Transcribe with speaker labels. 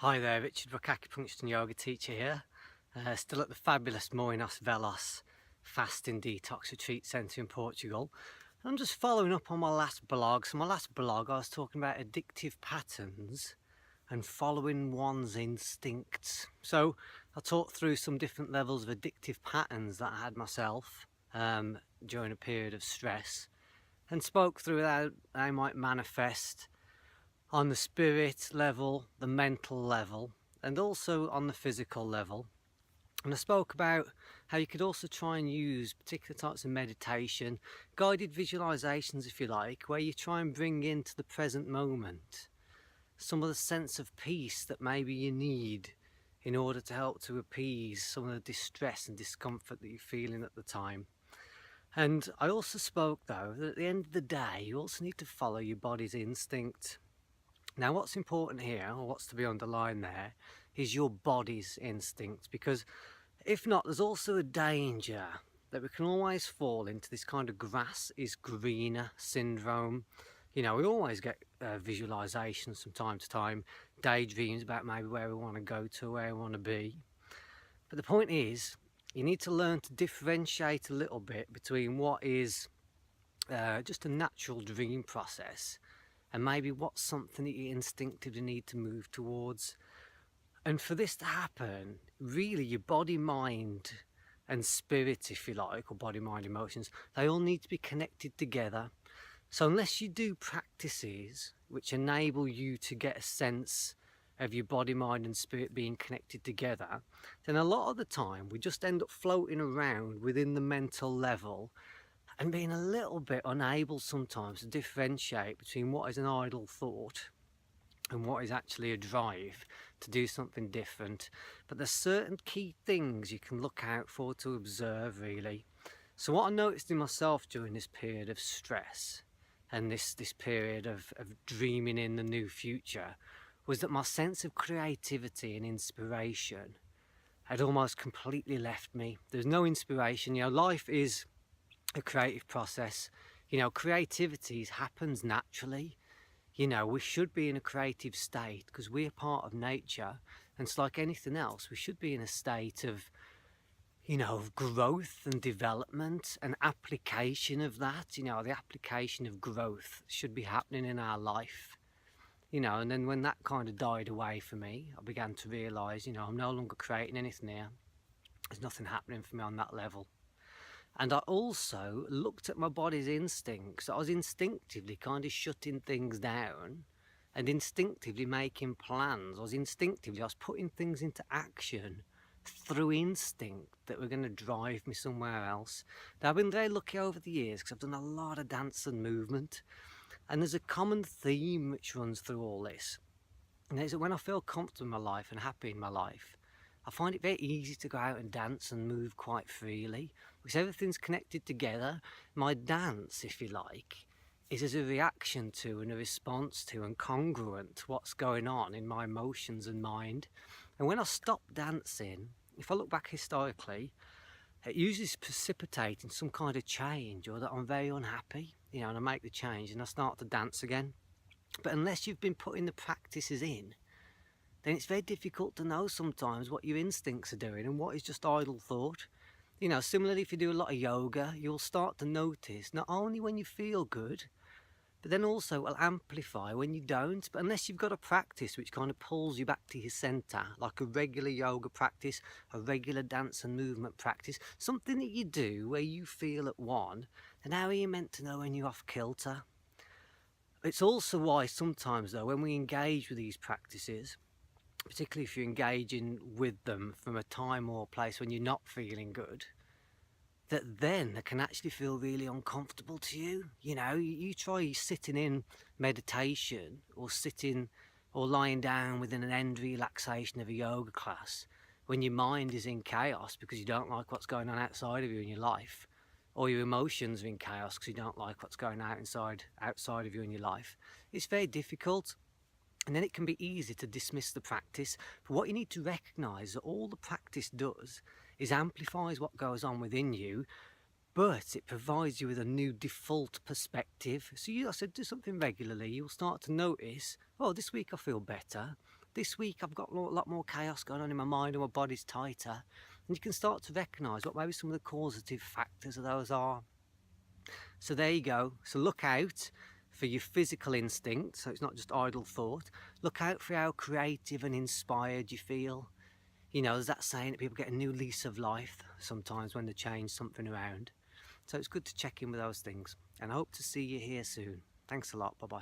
Speaker 1: Hi there, Richard Brook, Acupuncture and Yoga teacher here. Still at the fabulous Moinos Velos Fasting Detox Retreat Centre in Portugal. I'm just following up on my last blog. So my last blog I was talking about addictive patterns and following one's instincts. So I talked through some different levels of addictive patterns that I had myself during a period of stress, and spoke through how they might manifest on the spirit level, the mental level, and also on the physical level. And I spoke about how you could also try and use particular types of meditation, guided visualizations if you like, where you try and bring into the present moment some of the sense of peace that maybe you need in order to help to appease some of the distress and discomfort that you're feeling at the time. And I also spoke though that at the end of the day you also need to follow your body's instinct. Now what's important here, or what's to be underlined there, is your body's instinct, because if not, there's also a danger that we can always fall into this kind of grass is greener syndrome. You know, we always get visualizations from time to time, daydreams about maybe where we want to go to, where we want to be. But the point is, you need to learn to differentiate a little bit between what is just a natural dream process and maybe what's something that you instinctively need to move towards. And for this to happen, really your body, mind and spirit, if you like, or body, mind, emotions, they all need to be connected together. So unless you do practices which enable you to get a sense of your body, mind and spirit being connected together, then a lot of the time we just end up floating around within the mental level and being a little bit unable sometimes to differentiate between what is an idle thought and what is actually a drive to do something different. But there's certain key things you can look out for, to observe really. So what I noticed in myself during this period of stress and this period of dreaming in the new future was that my sense of creativity and inspiration had almost completely left me. There's no inspiration. You know, life is a creative process. You know, creativity happens naturally. You know, we should be in a creative state because we're part of nature, and it's like anything else, we should be in a state of, you know, of growth and development and application of that. You know, the application of growth should be happening in our life. You know, and then when that kind of died away for me, I began to realise, you know, I'm no longer creating anything here. There's nothing happening for me on that level. And I also looked at my body's instincts. I was instinctively kind of shutting things down and instinctively making plans. I was putting things into action through instinct that were going to drive me somewhere else. Now, I've been very lucky over the years because I've done a lot of dance and movement. And there's a common theme which runs through all this. And it's that when I feel comfortable in my life and happy in my life, I find it very easy to go out and dance and move quite freely because everything's connected together. My dance, if you like, is as a reaction to and a response to and congruent to what's going on in my emotions and mind. And when I stop dancing, if I look back historically, it usually precipitates in some kind of change, or that I'm very unhappy, you know, and I make the change and I start to dance again. But unless you've been putting the practices in, then it's very difficult to know sometimes what your instincts are doing and what is just idle thought. You know, similarly, if you do a lot of yoga, you'll start to notice not only when you feel good, but then also will amplify when you don't. But unless you've got a practice which kind of pulls you back to your centre, like a regular yoga practice, a regular dance and movement practice, something that you do where you feel at one, then how are you meant to know when you're off kilter? It's also why sometimes though, when we engage with these practices, particularly if you're engaging with them from a time or place when you're not feeling good, that then they can actually feel really uncomfortable to you. You know, you try sitting in meditation or sitting or lying down within an end relaxation of a yoga class when your mind is in chaos because you don't like what's going on outside of you in your life, or your emotions are in chaos because you don't like what's going on outside of you in your life. It's very difficult. And then it can be easy to dismiss the practice. But what you need to recognise that all the practice does is amplifies what goes on within you, but it provides you with a new default perspective. So I said, do something regularly, you'll start to notice, oh, this week I feel better. this week I've got a lot more chaos going on in my mind and my body's tighter, and you can start to recognise what maybe some of the causative factors of those are. So there you go. So look out for your physical instinct, so it's not just idle thought. Look out for how creative and inspired you feel. You know, there's that saying that people get a new lease of life sometimes when they change something around. So it's good to check in with those things, and I hope to see you here soon. Thanks a lot. Bye bye.